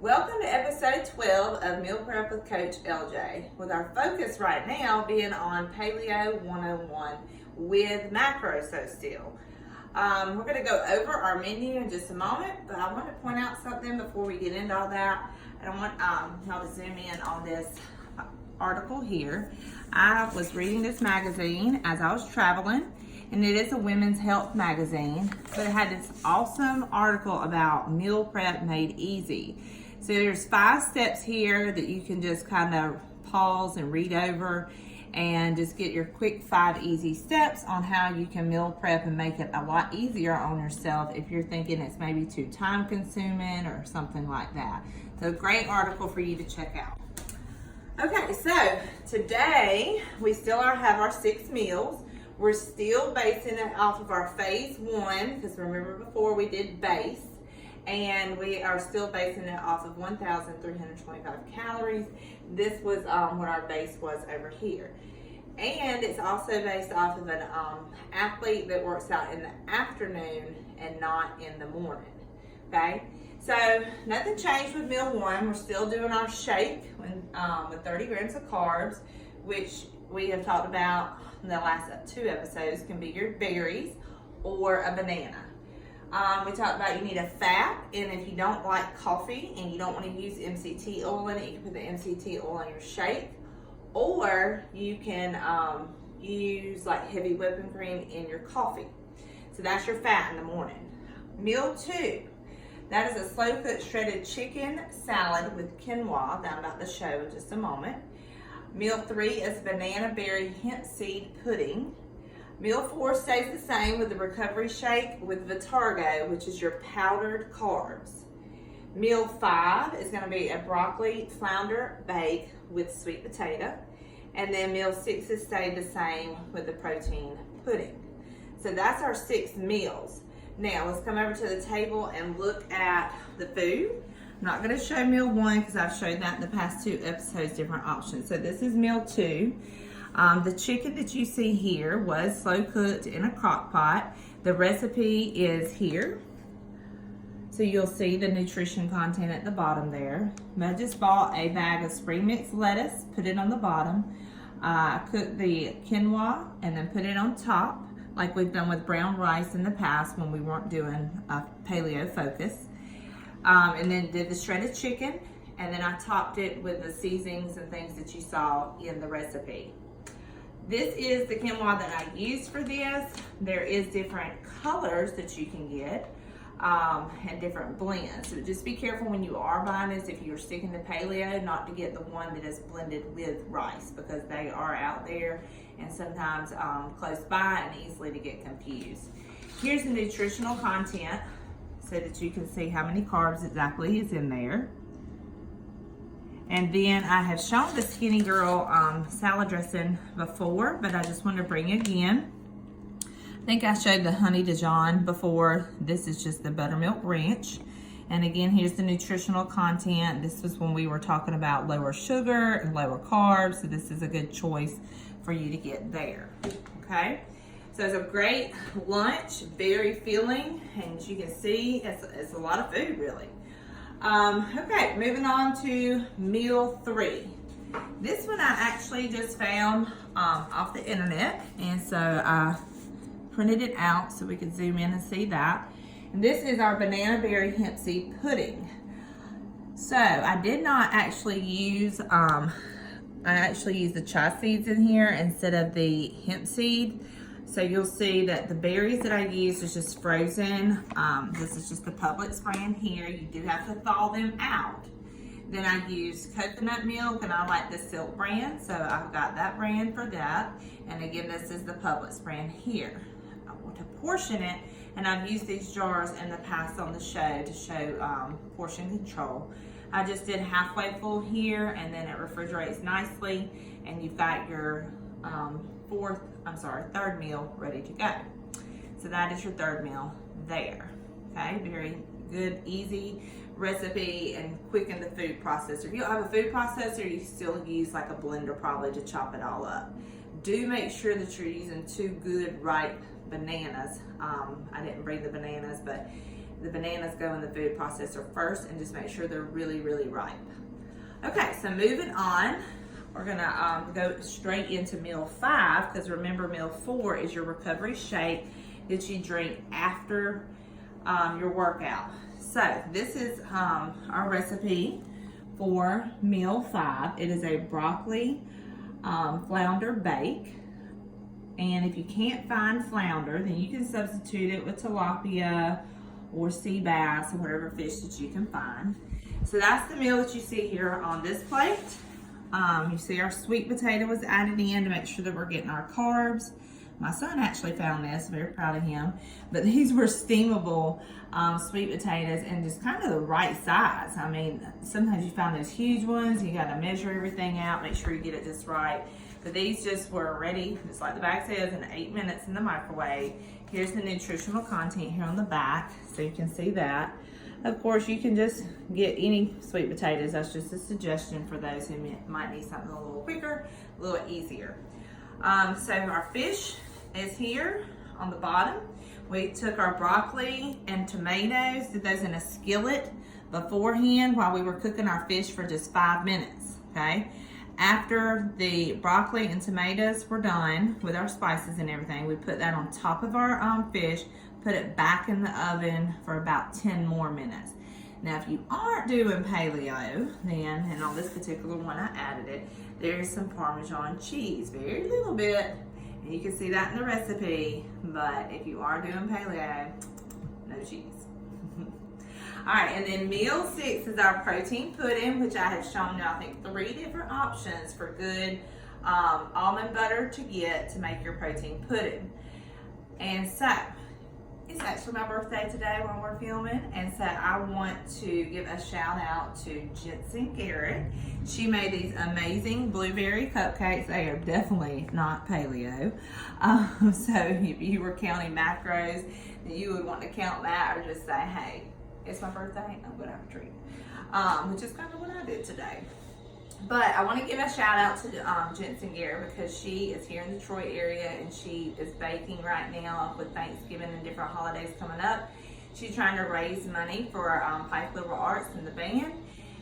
Welcome to episode 12 of Meal Prep with Coach LJ, with our focus right now being on Paleo 101 with macros, so still. We're going to go over our menu in just a moment, but I want to point out something before we get into all that. And I want y'all to zoom in on this article here. I was reading this magazine as I was traveling, and it is a women's health magazine, but it had this awesome article about meal prep made easy. So there's 5 steps here that you can just kind of pause and read over and just get your quick 5 easy steps on how you can meal prep and make it a lot easier on yourself if you're thinking it's maybe too time consuming or something like that. So great article for you to check out. Okay, so today we still have our 6 meals. We're still basing it off of our phase 1, because remember before we did base, and we are still basing it off of 1,325 calories. This was what our base was over here. And it's also based off of an athlete that works out in the afternoon and not in the morning, okay? So nothing changed with meal 1. We're still doing our shake with 30 grams of carbs, which we have talked about in the last 2 episodes, can be your berries or a banana. We talked about you need a fat, and if you don't like coffee and you don't want to use MCT oil in it, you can put the MCT oil in your shake, or you can use like heavy whipping cream in your coffee. So that's your fat in the morning. Meal 2, that is a slow cooked shredded chicken salad with quinoa that I'm about to show in just a moment. Meal 3 is banana berry hemp seed pudding. Meal 4 stays the same with the recovery shake with Vitargo, which is your powdered carbs. Meal 5 is going to be a broccoli flounder bake with sweet potato. And then meal 6 has stayed the same with the protein pudding. So that's our 6 meals. Now let's come over to the table and look at the food. I'm not going to show meal 1 because I've showed that in the past 2 episodes, different options. So this is meal 2. The chicken that you see here was slow cooked in a crock pot. The recipe is here. So you'll see the nutrition content at the bottom there. I just bought a bag of spring mix lettuce, put it on the bottom. Cooked the quinoa and then put it on top, like we've done with brown rice in the past when we weren't doing a paleo focus. And then did the shredded chicken, and then I topped it with the seasonings and things that you saw in the recipe. This is the quinoa that I used for this. There is different colors that you can get and different blends. So just be careful when you are buying this, if you're sticking to paleo, not to get the one that is blended with rice, because they are out there and sometimes close by and easily to get confused. Here's the nutritional content so that you can see how many carbs exactly is in there. And then I have shown the Skinny Girl salad dressing before, but I just want to bring it again. I think I showed the honey Dijon before. This is just the buttermilk ranch. And again, here's the nutritional content. This was when we were talking about lower sugar and lower carbs, so this is a good choice for you to get there, okay? So it's a great lunch, very filling, and as you can see, it's a lot of food, really. Okay, moving on to meal 3. This one I actually just found off the internet, and so I printed it out so we could zoom in and see that. And this is our banana berry hemp seed pudding. So I did not actually use, I actually used the chia seeds in here instead of the hemp seed. So you'll see that the berries that I used is just frozen. This is just the Publix brand here. You do have to thaw them out. Then I used coconut milk, and I like the Silk brand, so I've got that brand for that. And again, this is the Publix brand here. I want to portion it, and I've used these jars in the past on the show to show portion control. I just did halfway full here, and then it refrigerates nicely, and you've got your third meal ready to go. So that is your 3rd meal there. Okay, very good, easy recipe and quick in the food processor. If you don't have a food processor, you still use like a blender probably to chop it all up. Do make sure that you're using 2 good ripe bananas. I didn't bring the bananas, but The bananas go in the food processor first, and just make sure they're really, really ripe. Okay, so moving on, we're gonna go straight into meal 5, because remember meal 4 is your recovery shake that you drink after your workout. So this is our recipe for meal 5. It is a broccoli flounder bake. And if you can't find flounder, then you can substitute it with tilapia or sea bass or whatever fish that you can find. So that's the meal that you see here on this plate. You see our sweet potato was added in to make sure that we're getting our carbs. My son actually found this, very proud of him. But these were steamable sweet potatoes and just kind of the right size. I mean, sometimes you find those huge ones, you gotta measure everything out, make sure you get it just right. But these just were ready, just like the bag says, in 8 minutes in the microwave. Here's the nutritional content here on the back, so you can see that. Of course, you can just get any sweet potatoes. That's just a suggestion for those who might need something a little quicker, a little easier. So our fish is here on the bottom. We took our broccoli and tomatoes, did those in a skillet beforehand while we were cooking our fish for just 5 minutes, okay? After the broccoli and tomatoes were done with our spices and everything, we put that on top of our fish, put it back in the oven for about 10 more minutes. Now, if you aren't doing paleo, then, and on this particular one I added it, there's some Parmesan cheese, very little bit, and you can see that in the recipe, but if you are doing paleo, no cheese. All right, and then meal 6 is our protein pudding, which I have shown you, I think, 3 different options for good almond butter to get to make your protein pudding. And so, it's actually my birthday today when we're filming, and so I want to give a shout out to Jensen Garrett. She made these amazing blueberry cupcakes. They are definitely not paleo. So if you were counting macros, you would want to count that, or just say, hey, it's my birthday, I'm gonna have a treat. Which is kind of what I did today. But I want to give a shout out to Jensen Garrett, because she is here in the Detroit area and she is baking right now with Thanksgiving and different holidays coming up. She's trying to raise money for Pike Liberal Arts and the band.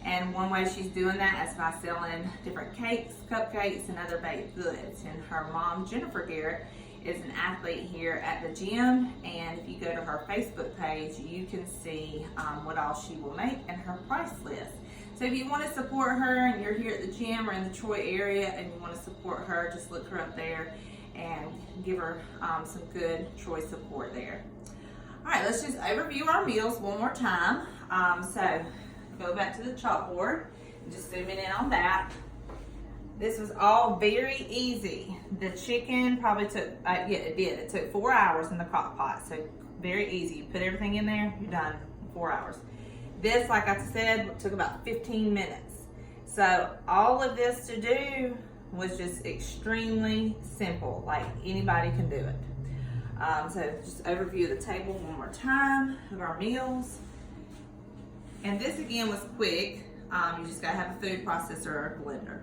And one way she's doing that is by selling different cakes, cupcakes, and other baked goods. And her mom, Jennifer Garrett, is an athlete here at the gym, and if you go to her Facebook page, you can see what all she will make and her price list. So if you want to support her and you're here at the gym or in the Detroit area and you want to support her, just look her up there and give her some good choice support there. All right, let's just overview our meals one more time. So go back to the chalkboard and just zoom in on that. This was all very easy. The chicken probably took, yeah, it did. It took 4 hours in the crock pot, so very easy. You put everything in there, you're done in 4 hours. This, like I said, took about 15 minutes. So all of this to do was just extremely simple, like anybody can do it. So just overview the table one more time of our meals. And this again was quick. You just gotta have a food processor or a blender.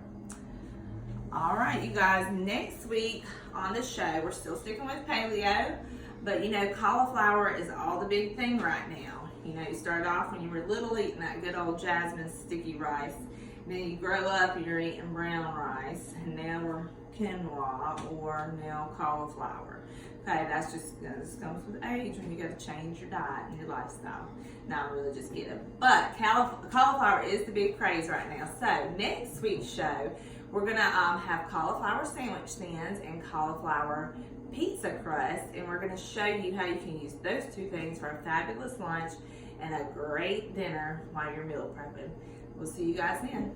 All right, you guys, next week on the show, we're still sticking with paleo, but you know, cauliflower is all the big thing right now. You know, you started off when you were little eating that good old jasmine sticky rice. And then you grow up and you're eating brown rice, and now we're quinoa or now cauliflower. Okay, that's just, this comes with age when you got to change your diet and your lifestyle. Not really just get it. But cauliflower is the big craze right now. So next week's show, we're gonna have cauliflower sandwich thins and cauliflower pizza crust, and we're gonna show you how you can use those 2 things for a fabulous lunch and a great dinner while you're meal prepping. We'll see you guys then.